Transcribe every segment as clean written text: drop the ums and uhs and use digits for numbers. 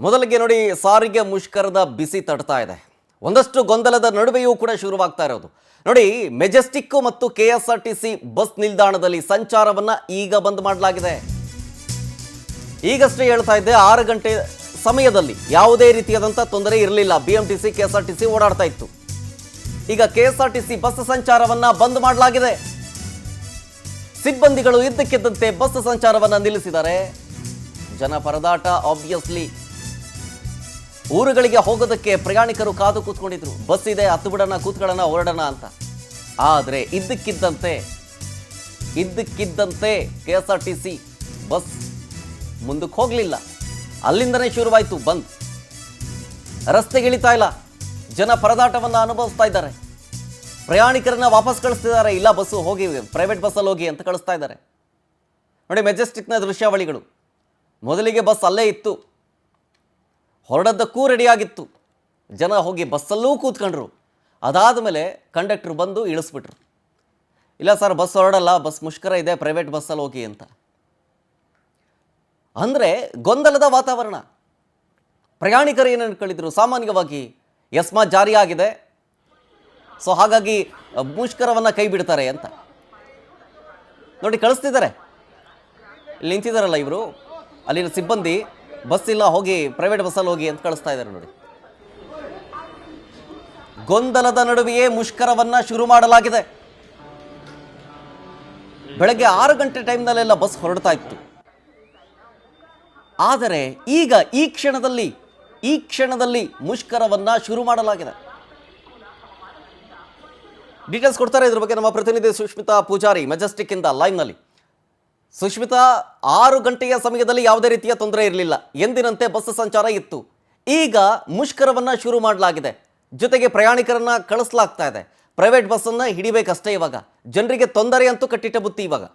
ಮೊದಲಿಗೆ ನೋಡಿ, ಸಾರಿಗೆ ಮುಷ್ಕರದ ಬಿಸಿ ತಡ್ತಾ ಇದೆ. ಒಂದಷ್ಟು ಗೊಂದಲದ ನಡುವೆಯೂ ಕೂಡ ಶುರುವಾಗ್ತಾ ಇರೋದು ನೋಡಿ. ಮೆಜೆಸ್ಟಿಕ್ ಮತ್ತು ಕೆಎಸ್ಆರ್ಟಿಸಿ ಬಸ್ ನಿಲ್ದಾಣದಲ್ಲಿ ಸಂಚಾರವನ್ನ ಈಗ ಬಂದ್ ಮಾಡಲಾಗಿದೆ. ಈಗಷ್ಟೇ ಹೇಳ್ತಾ ಇದ್ದೆ, 6 ಗಂಟೆ ಸಮಯದಲ್ಲಿ ಯಾವುದೇ ರೀತಿಯಾದಂಥ ತೊಂದರೆ ಇರಲಿಲ್ಲ. ಬಿಎಂಟಿಸಿ ಕೆಎಸ್ಆರ್ಟಿಸಿ ಓಡಾಡ್ತಾ ಇತ್ತು. ಈಗ ಕೆಎಸ್ಆರ್ಟಿಸಿ ಬಸ್ ಸಂಚಾರವನ್ನ ಬಂದ್ ಮಾಡಲಾಗಿದೆ. ಸಿಬ್ಬಂದಿಗಳು ಇದ್ದಕ್ಕಿದ್ದಂತೆ ಬಸ್ ಸಂಚಾರವನ್ನ ನಿಲ್ಲಿಸಿದ್ದಾರೆ. ಜನ ಪರದಾಟ ಆಬ್ವಿಯಸ್ಲಿ. ಊರುಗಳಿಗೆ ಹೋಗೋದಕ್ಕೆ ಪ್ರಯಾಣಿಕರು ಕಾದು ಕೂತ್ಕೊಂಡಿದ್ರು. ಬಸ್ ಇದೆ, ಹತ್ತು ಬಿಡೋಣ, ಕೂತ್ಕೊಳ್ಳೋಣ, ಹೊರಡೋಣ ಅಂತ. ಆದರೆ ಇದ್ದಕ್ಕಿದ್ದಂತೆ ಕೆಎಸ್ಆರ್ಟಿಸಿ ಬಸ್ ಮುಂದಕ್ಕೆ ಹೋಗಲಿಲ್ಲ. ಅಲ್ಲಿಂದನೇ ಶುರುವಾಯಿತು ಬಂದ್. ರಸ್ತೆಗೆ ಇಳಿತಾ ಇಲ್ಲ. ಜನ ಪರದಾಟವನ್ನು ಅನುಭವಿಸ್ತಾ ಇದ್ದಾರೆ. ಪ್ರಯಾಣಿಕರನ್ನ ವಾಪಸ್ ಕಳಿಸ್ತಿದ್ದಾರೆ. ಇಲ್ಲ, ಬಸ್ಸು ಹೋಗಿ, ಪ್ರೈವೇಟ್ ಬಸ್ಸಲ್ಲಿ ಹೋಗಿ ಅಂತ ಕಳಿಸ್ತಾ ಇದ್ದಾರೆ. ನೋಡಿ, ಮೆಜೆಸ್ಟಿಕ್ನ ದೃಶ್ಯಾವಳಿಗಳು. ಮೊದಲಿಗೆ ಬಸ್ ಅಲ್ಲೇ ಇತ್ತು, ಹೊರಡದ್ದಕ್ಕೂ ರೆಡಿಯಾಗಿತ್ತು. ಜನ ಹೋಗಿ ಬಸ್ಸಲ್ಲೂ ಕೂತ್ಕೊಂಡ್ರು. ಅದಾದ ಮೇಲೆ ಕಂಡಕ್ಟ್ರು ಬಂದು ಇಳಿಸ್ಬಿಟ್ರು. ಇಲ್ಲ ಸರ್, ಬಸ್ ಹೊರಡಲ್ಲ, ಬಸ್ ಮುಷ್ಕರ ಇದೆ, ಪ್ರೈವೇಟ್ ಬಸ್ಸಲ್ಲಿ ಹೋಗಿ ಅಂತ. ಅಂದರೆ ಗೊಂದಲದ ವಾತಾವರಣ. ಪ್ರಯಾಣಿಕರು ಏನು ಅನ್ಕೊಂಡಿದ್ರು, ಸಾಮಾನ್ಯವಾಗಿ ಎಸ್ಮಾ ಜಾರಿಯಾಗಿದೆ, ಸೊ ಹಾಗಾಗಿ ಮುಷ್ಕರವನ್ನು ಕೈ ಬಿಡ್ತಾರೆ ಅಂತ. ನೋಡಿ, ಕಳಿಸ್ತಿದ್ದಾರೆ. ಇಲ್ಲಿ ನಿಂತಿದ್ದಾರಲ್ಲ ಇವರು, ಅಲ್ಲಿನ ಸಿಬ್ಬಂದಿ, ಬಸ್ ಇಲ್ಲ, ಹೋಗಿ ಪ್ರೈವೇಟ್ ಬಸ್ಸಲ್ಲಿ ಹೋಗಿ ಅಂತ ಕಳಿಸ್ತಾ ಇದ್ದಾರೆ. ನೋಡಿ, ಗೊಂದಲದ ನಡುವೆಯೇ ಮುಷ್ಕರವನ್ನ ಶುರು ಮಾಡಲಾಗಿದೆ. ಬೆಳಗ್ಗೆ 6 ಗಂಟೆ ಟೈಮ್ನಲ್ಲೆಲ್ಲ ಬಸ್ ಹೊರಡ್ತಾ ಇತ್ತು. ಆದರೆ ಈಗ ಈ ಕ್ಷಣದಲ್ಲಿ ಮುಷ್ಕರವನ್ನ ಶುರು ಮಾಡಲಾಗಿದೆ. ಡೀಟೇಲ್ಸ್ ಕೊಡ್ತಾರೆ ಇದ್ರ ಬಗ್ಗೆ ನಮ್ಮ ಪ್ರತಿನಿಧಿ ಸುಷ್ಮಿತಾ ಪೂಜಾರಿ ಮೆಜೆಸ್ಟಿಕ್ ಇಂದ ಲೈವ್ನಲ್ಲಿ. ಸುಷ್ಮಿತಾ, 6 ಗಂಟೆಯ ಸಮಯದಲ್ಲಿ ಯಾವುದೇ ರೀತಿಯ ತೊಂದರೆ ಇರಲಿಲ್ಲ. ಎಂದಿನಂತೆ ಬಸ್ ಸಂಚಾರ ಇತ್ತು. ಈಗ ಮುಷ್ಕರವನ್ನ ಶುರು ಮಾಡಲಾಗಿದೆ. ಜೊತೆಗೆ ಪ್ರಯಾಣಿಕರನ್ನ ಕಳಿಸಲಾಗ್ತಾ ಇದೆ. ಪ್ರೈವೇಟ್ ಬಸ್ಸನ್ನ ಹಿಡಿಬೇಕಷ್ಟೇ. ಇವಾಗ ಜನರಿಗೆ ತೊಂದರೆ ಅಂತೂ ಕಟ್ಟಿಟ್ಟ ಬುತ್ತಿ. ಇವಾಗ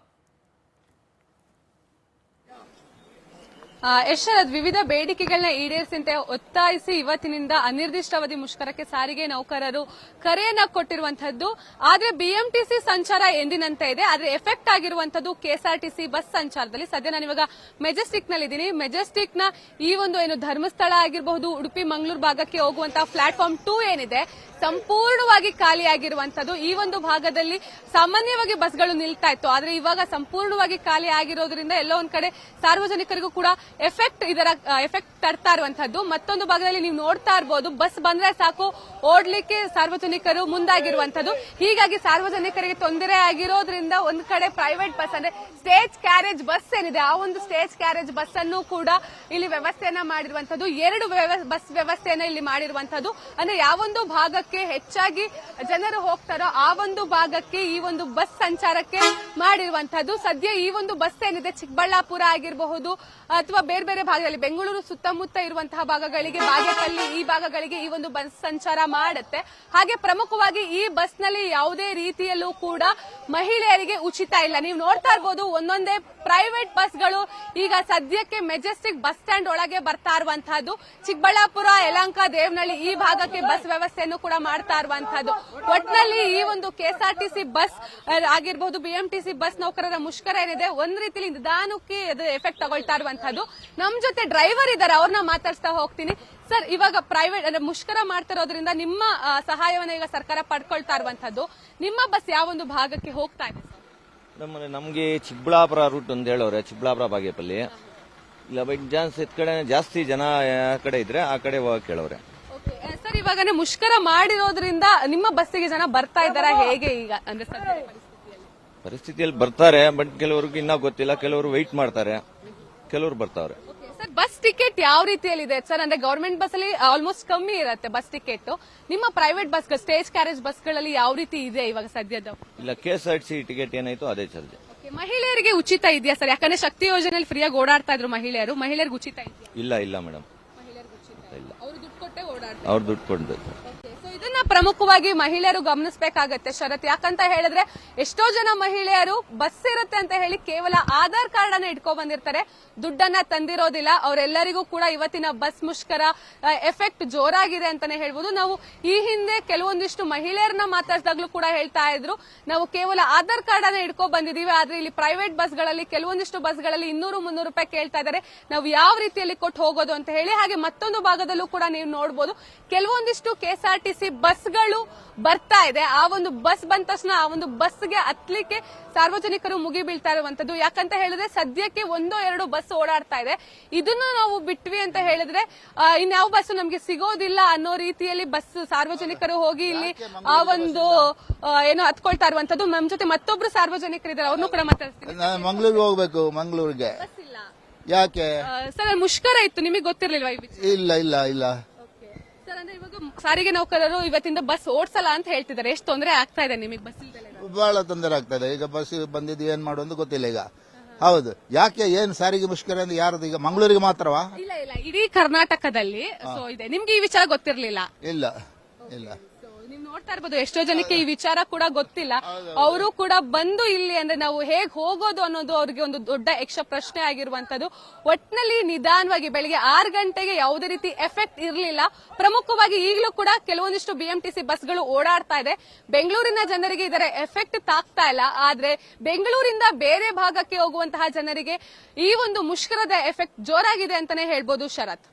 ಯಶರಥ್, ವಿವಿಧ ಬೇಡಿಕೆಗಳನ್ನ ಈಡೇರಿಸಂತೆ ಒತ್ತಾಯಿಸಿ ಇವತ್ತಿನಿಂದ ಅನಿರ್ದಿಷ್ಟಾವಧಿ ಮುಷ್ಕರಕ್ಕೆ ಸಾರಿಗೆ ನೌಕರರು ಕರೆಯನ್ನ ಕೊಟ್ಟಿರುವಂತದ್ದು. ಆದ್ರೆ ಬಿಎಂಟಿಸಿ ಸಂಚಾರ ಎಂದಿನಂತೆ ಇದೆ. ಆದ್ರೆ ಎಫೆಕ್ಟ್ ಆಗಿರುವಂತದ್ದು ಕೆಎಸ್ಆರ್ಟಿಸಿ ಬಸ್ ಸಂಚಾರದಲ್ಲಿ. ಸದ್ಯ ನಾನು ಇವಾಗ ಮೆಜೆಸ್ಟಿಕ್ ನಲ್ಲಿ ಇದ್ದೀನಿ. ಮೆಜೆಸ್ಟಿಕ್ ನ ಈ ಒಂದು ಏನು ಧರ್ಮಸ್ಥಳ ಆಗಿರಬಹುದು, ಉಡುಪಿ ಮಂಗಳೂರು ಭಾಗಕ್ಕೆ ಹೋಗುವಂತಹ ಪ್ಲಾಟ್ಫಾರ್ಮ್ 2 ಏನಿದೆ, ಸಂಪೂರ್ಣವಾಗಿ ಖಾಲಿಯಾಗಿರುವಂತದ್ದು. ಈ ಒಂದು ಭಾಗದಲ್ಲಿ ಸಾಮಾನ್ಯವಾಗಿ ಬಸ್ಗಳು ನಿಲ್ತಾ ಇತ್ತು. ಆದ್ರೆ ಇವಾಗ ಸಂಪೂರ್ಣವಾಗಿ ಖಾಲಿ ಆಗಿರೋದ್ರಿಂದ ಎಲ್ಲೋ ಒಂದ್ ಕಡೆ ಸಾರ್ವಜನಿಕರಿಗೂ ಕೂಡ ಎಫೆಕ್ಟ್ ತರ್ತಾ ಇರುವಂತದ್ದು. ಮತ್ತೊಂದು ಭಾಗದಲ್ಲಿ ನೀವು ನೋಡ್ತಾ ಇರಬಹುದು, ಬಸ್ ಬಂದ್ರೆ ಸಾಕು ಓಡ್ಲಿಕ್ಕೆ ಸಾರ್ವಜನಿಕರು ಮುಂದಾಗಿರುವಂತದ್ದು. ಹೀಗಾಗಿ ಸಾರ್ವಜನಿಕರಿಗೆ ತೊಂದರೆ ಆಗಿರೋದ್ರಿಂದ ಒಂದ್ ಕಡೆ ಪ್ರೈವೇಟ್ ಬಸ್ ಅಂದ್ರೆ ಸ್ಟೇಜ್ ಕ್ಯಾರೇಜ್ ಬಸ್ ಏನಿದೆ, ಆ ಒಂದು ಸ್ಟೇಜ್ ಕ್ಯಾರೇಜ್ ಬಸ್ ಅನ್ನು ಕೂಡ ಇಲ್ಲಿ ವ್ಯವಸ್ಥೆಯನ್ನ ಮಾಡಿರುವಂತದ್ದು. 2 ಬಸ್ ವ್ಯವಸ್ಥೆಯನ್ನ ಇಲ್ಲಿ ಮಾಡಿರುವಂತದ್ದು. ಅಂದ್ರೆ ಯಾವೊಂದು ಭಾಗಕ್ಕೆ ಹೆಚ್ಚಾಗಿ ಜನರು ಹೋಗ್ತಾರೋ ಆ ಒಂದು ಭಾಗಕ್ಕೆ ಈ ಒಂದು ಬಸ್ ಸಂಚಾರಕ್ಕೆ ಮಾಡಿರುವಂತದ್ದು. ಸದ್ಯ ಈ ಒಂದು ಬಸ್ ಏನಿದೆ, ಚಿಕ್ಕಬಳ್ಳಾಪುರ ಆಗಿರಬಹುದು ಅಥವಾ ಬೇರೆ ಬೇರೆ ಭಾಗದಲ್ಲಿ ಬೆಂಗಳೂರು ಸುತ್ತಮುತ್ತ ಇರುವಂತಹ ಭಾಗಗಳಿಗೆ, ಬಾಗೇಪಲ್ಲಿ ಈ ಭಾಗಗಳಿಗೆ ಈ ಒಂದು ಬಸ್ ಸಂಚಾರ ಮಾಡುತ್ತೆ. ಹಾಗೆ ಪ್ರಮುಖವಾಗಿ ಈ ಬಸ್ ನಲ್ಲಿ ಯಾವುದೇ ರೀತಿಯಲ್ಲೂ ಕೂಡ ಮಹಿಳೆಯರಿಗೆ ಉಚಿತ ಇಲ್ಲ. ನೀವು ನೋಡ್ತಾ ಇರಬಹುದು, ಒಂದೊಂದೇ ಪ್ರೈವೇಟ್ ಬಸ್ಗಳು ಈಗ ಸದ್ಯಕ್ಕೆ ಮೆಜೆಸ್ಟಿಕ್ ಬಸ್ ಸ್ಟ್ಯಾಂಡ್ ಒಳಗೆ ಬರ್ತಾ ಇರುವಂತಹದ್ದು. ಚಿಕ್ಕಬಳ್ಳಾಪುರ, ಯಲಹಂಕ, ದೇವನಹಳ್ಳಿ ಈ ಭಾಗಕ್ಕೆ ಬಸ್ ವ್ಯವಸ್ಥೆಯನ್ನು ಕೂಡ ಮಾಡ್ತಾ ಇರುವಂತಹದ್ದು. ಒಟ್ಟಿನಲ್ಲಿ ಈ ಒಂದು ಕೆಎಸ್ಆರ್ಟಿಸಿ ಬಸ್ ಆಗಿರಬಹುದು, ಬಿಎಂಟಿಸಿ ಬಸ್ ನೌಕರರ ಮುಷ್ಕರ ಏನಿದೆ, ಒಂದ್ ರೀತಿಯಲ್ಲಿ ನಿಧಾನಕ್ಕೆ ಎಫೆಕ್ಟ್ ತಗೊಳ್ತಾ ಇರುವಂತಹದ್ದು. ನಮ್ ಜೊತೆ ಡ್ರೈವರ್ ಇದ್ದಾರೆ, ಅವ್ರನ್ನ ಮಾತಾಡ್ಸ್ತಾ ಹೋಗ್ತೀನಿ. ಸರ್, ಇವಾಗ ಪ್ರೈವೇಟ್ ಅಂದ್ರೆ ಮುಷ್ಕರ ಮಾಡ್ತಿರೋದ್ರಿಂದ ನಿಮ್ಮ ಸಹಾಯವನ್ನ ಈಗ ಸರ್ಕಾರ ಪಡ್ಕೊಳ್ತಾ ಇರುವಂತದ್ದು. ನಿಮ್ಮ ಬಸ್ ಯಾವೊಂದು ಭಾಗಕ್ಕೆ ಹೋಗ್ತಾ ಇದೆ? ನಮ್ಗೆ ಚಿಕ್ಕಬಳ್ಳಾಪುರ ರೂಟ್ ಅಂತ ಹೇಳೋರೆ, ಚಿಕ್ಕಬಳ್ಳಾಪುರ ಬಾಗೇಪಲ್ಲಿ. ಇಲ್ಲ ಬೈ ಚಾನ್ಸ್ ಕಡೆ ಜಾಸ್ತಿ ಜನ ಕಡೆ ಇದ್ರೆ ಆ ಕಡೆ ಹೋಗಕ್ಕೆ ಹೇಳೋರೆ. ಸರ್, ಇವಾಗ ಮುಷ್ಕರ ಮಾಡಿರೋದ್ರಿಂದ ನಿಮ್ಮ ಬಸ್ಸಿಗೆ ಜನ ಬರ್ತಾ ಇದ್ದಾರಾ ಹೇಗೆ ಈಗ? ಅಂದ್ರೆ ಪರಿಸ್ಥಿತಿಯಲ್ಲಿ ಬರ್ತಾರೆ, ಬಟ್ ಕೆಲವ್ರಿಗೆ ಇನ್ನೂ ಗೊತ್ತಿಲ್ಲ. ಕೆಲವರು ವೆಯ್ಟ್ ಮಾಡ್ತಾರೆ, ಕೆಲವರು ಬರ್ತಾವ್ರೆ. ಸರ್, ಬಸ್ ಟಿಕೆಟ್ ಯಾವ ರೀತಿಯಲ್ಲಿದೆ ಸರ್? ಅಂದ್ರೆ ಗವರ್ಮೆಂಟ್ ಬಸ್ ಅಲ್ಲಿ ಆಲ್ಮೋಸ್ಟ್ ಕಮ್ಮಿ ಇರುತ್ತೆ ಬಸ್ ಟಿಕೆಟ್. ನಿಮ್ಮ ಪ್ರೈವೇಟ್ ಬಸ್, ಸ್ಟೇಜ್ ಕ್ಯಾರೇಜ್ ಬಸ್ಗಳಲ್ಲಿ ಯಾವ ರೀತಿ ಇದೆ ಇವಾಗ ಸದ್ಯದ? ಇಲ್ಲ, ಕೆಎಸ್ಆರ್ಟಿಸಿ ಟಿಕೆಟ್ ಏನಾಯ್ತು ಅದೇ ಚಾರ್ಜ್. ಮಹಿಳೆಯರಿಗೆ ಉಚಿತ ಇದೆಯಾ ಸರ್? ಯಾಕಂದ್ರೆ ಶಕ್ತಿ ಯೋಜನೆಯಲ್ಲಿ ಫ್ರೀಯಾಗಿ ಓಡಾಡ್ತಾ ಇದ್ರು ಮಹಿಳೆಯರಿಗೆ ಉಚಿತ ಇದೆಯಾ? ಇಲ್ಲ ಮೇಡಮ್, ಇಲ್ಲ, ಅವರು ದುಡ್ಡು ಕೊಟ್ಟೆ ಓಡಾಡ್ತಾರೆ. ಅವ್ರು ದುಡ್ಡು ಕೊಡ್ಬೇಕು. ಇದನ್ನ ಪ್ರಮುಖವಾಗಿ ಮಹಿಳೆಯರು ಗಮನಿಸಬೇಕಾಗತ್ತೆ ಶರತ್. ಯಾಕಂತ ಹೇಳಿದ್ರೆ ಎಷ್ಟೋ ಜನ ಮಹಿಳೆಯರು ಬಸ್ ಇರುತ್ತೆ ಅಂತ ಹೇಳಿ ಕೇವಲ ಆಧಾರ್ ಕಾರ್ಡ್ ಅನ್ನ ಇಟ್ಕೊ ಬಂದಿರ್ತಾರೆ, ದುಡ್ಡನ್ನ ತಂದಿರೋದಿಲ್ಲ. ಅವರೆಲ್ಲರಿಗೂ ಕೂಡ ಇವತ್ತಿನ ಬಸ್ ಮುಷ್ಕರ ಎಫೆಕ್ಟ್ ಜೋರಾಗಿದೆ ಅಂತಾನೆ ಹೇಳ್ಬೋದು. ನಾವು ಈ ಹಿಂದೆ ಕೆಲವೊಂದಿಷ್ಟು ಮಹಿಳೆಯರನ್ನ ಮಾತಾಡಿದಾಗ್ಲೂ ಕೂಡ ಹೇಳ್ತಾ ಇದ್ರು, ನಾವು ಕೇವಲ ಆಧಾರ್ ಕಾರ್ಡ್ ಅನ್ನ ಇಟ್ಕೊ ಬಂದಿದೀವಿ, ಆದ್ರೆ ಇಲ್ಲಿ ಪ್ರೈವೇಟ್ ಬಸ್ಗಳಲ್ಲಿ ಕೆಲವೊಂದಿಷ್ಟು ಬಸ್ಗಳಲ್ಲಿ 200-300 ರೂಪಾಯಿ ಕೇಳ್ತಾ ಇದ್ದಾರೆ, ನಾವು ಯಾವ ರೀತಿಯಲ್ಲಿ ಕೊಟ್ಟು ಹೋಗೋದು ಅಂತ ಹೇಳಿ. ಹಾಗೆ ಮತ್ತೊಂದು ಭಾಗದಲ್ಲೂ ಕೂಡ ನೀವು ನೋಡಬಹುದು, ಕೆಲವೊಂದಿಷ್ಟು ಕೆಎಸ್ಆರ್ಟಿಸಿ ಬಸ್ಗಳು ಬರ್ತಾ ಇದೆ. ಆ ಒಂದು ಬಸ್ ಬಂದ ತಕ್ಷಣ ಆ ಒಂದು ಬಸ್ಗೆ ಹತ್ಲಿಕ್ಕೆ ಸಾರ್ವಜನಿಕರು ಮುಗಿ ಬೀಳ್ತಾ ಇರುವಂತದ್ದು. ಯಾಕಂತ ಹೇಳಿದ್ರೆ ಸದ್ಯಕ್ಕೆ 1-2 ಬಸ್ ಓಡಾಡ್ತಾ ಇದೆ. ಇದನ್ನು ನಾವು ಬಿಟ್ವಿ ಅಂತ ಹೇಳಿದ್ರೆ ಇನ್ಯಾವ ಬಸ್ ನಮ್ಗೆ ಸಿಗೋದಿಲ್ಲ ಅನ್ನೋ ರೀತಿಯಲ್ಲಿ ಬಸ್ ಸಾರ್ವಜನಿಕರು ಹೋಗಿ ಇಲ್ಲಿ ಆ ಒಂದು ಏನೋ ಹತ್ಕೊಳ್ತಾ ಇರುವಂತದ್ದು. ನಮ್ ಜೊತೆ ಮತ್ತೊಬ್ರು ಸಾರ್ವಜನಿಕರಿದ್ದಾರೆ, ಅವ್ರನ್ನೂ ಕೂಡ ಮಾತಾಡ್ತೀನಿ. ಮಂಗಳೂರಿಗೆ ಹೋಗ್ಬೇಕು, ಮಂಗಳೂರಿಗೆ ಯಾಕೆ ಸರ್ ಮುಷ್ಕರ ಇತ್ತು, ನಿಮಗೆ ಗೊತ್ತಿರ್ಲಿಲ್ವಾ ಈ ವಿಷಯ? ಇಲ್ಲ ಇಲ್ಲ ಇಲ್ಲ ಸರ್ ಅಂದ್ರೆ ಇವಾಗ ಸಾರಿಗೆ ನೌಕರರು ಇವತ್ತಿಂದ ಬಸ್ ಓಡಿಸಲ್ಲ ಅಂತ ಹೇಳ್ತಿದ್ದಾರೆ. ಎಷ್ಟು ತೊಂದರೆ ಆಗ್ತಾ ಇದೆ ನಿಮಗೆ ಬಸ್ ಇಲ್ದಲೆ? ಬಹಳ ತೊಂದರೆ ಆಗ್ತದೆ. ಈಗ ಬಸ್ ಬಂದಿದ್ದು ಏನ್ ಮಾಡೋದು ಗೊತ್ತಿಲ್ಲ ಈಗ. ಹೌದು, ಯಾಕೆ ಏನ್ ಸಾರಿಗೆ ಮುಷ್ಕರ ಅಂದ್ರೆ ಯಾರದು? ಈಗ ಮಂಗಳೂರಿಗೆ ಮಾತ್ರವಾ? ಇಲ್ಲ ಇಲ್ಲ, ಇಡೀ ಕರ್ನಾಟಕದಲ್ಲಿ ಸೊ ಇದೆ. ನಿಮ್ಗೆ ಈ ವಿಚಾರ ಗೊತ್ತಿರ್ಲಿಲ್ಲ? ಇಲ್ಲ ಇಲ್ಲ. ನೀವು ನೋಡ್ತಾ ಇರ್ಬೋದು, ಎಷ್ಟೋ ಜನಕ್ಕೆ ಈ ವಿಚಾರ ಕೂಡ ಗೊತ್ತಿಲ್ಲ. ಅವರು ಕೂಡ ಬಂದು ಇಲ್ಲಿ ಅಂದ್ರೆ ನಾವು ಹೇಗ್ ಹೋಗೋದು ಅನ್ನೋದು ಅವ್ರಿಗೆ ಒಂದು ದೊಡ್ಡ ಯಕ್ಷ ಪ್ರಶ್ನೆ ಆಗಿರುವಂತದ್ದು. ಒಟ್ನಲ್ಲಿ ನಿಧಾನವಾಗಿ ಬೆಳಿಗ್ಗೆ 6 ಗಂಟೆಗೆ ಯಾವುದೇ ರೀತಿ ಎಫೆಕ್ಟ್ ಇರಲಿಲ್ಲ. ಪ್ರಮುಖವಾಗಿ ಈಗಲೂ ಕೂಡ ಕೆಲವೊಂದಿಷ್ಟು ಬಿಎಂಟಿಸಿ ಬಸ್ಗಳು ಓಡಾಡ್ತಾ ಇದೆ. ಬೆಂಗಳೂರಿನ ಜನರಿಗೆ ಇದರ ಎಫೆಕ್ಟ್ ತಾಗ್ತಾ ಇಲ್ಲ, ಆದ್ರೆ ಬೆಂಗಳೂರಿಂದ ಬೇರೆ ಭಾಗಕ್ಕೆ ಹೋಗುವಂತಹ ಜನರಿಗೆ ಈ ಒಂದು ಮುಷ್ಕರದ ಎಫೆಕ್ಟ್ ಜೋರಾಗಿದೆ ಅಂತಾನೆ ಹೇಳ್ಬೋದು ಶರತ್.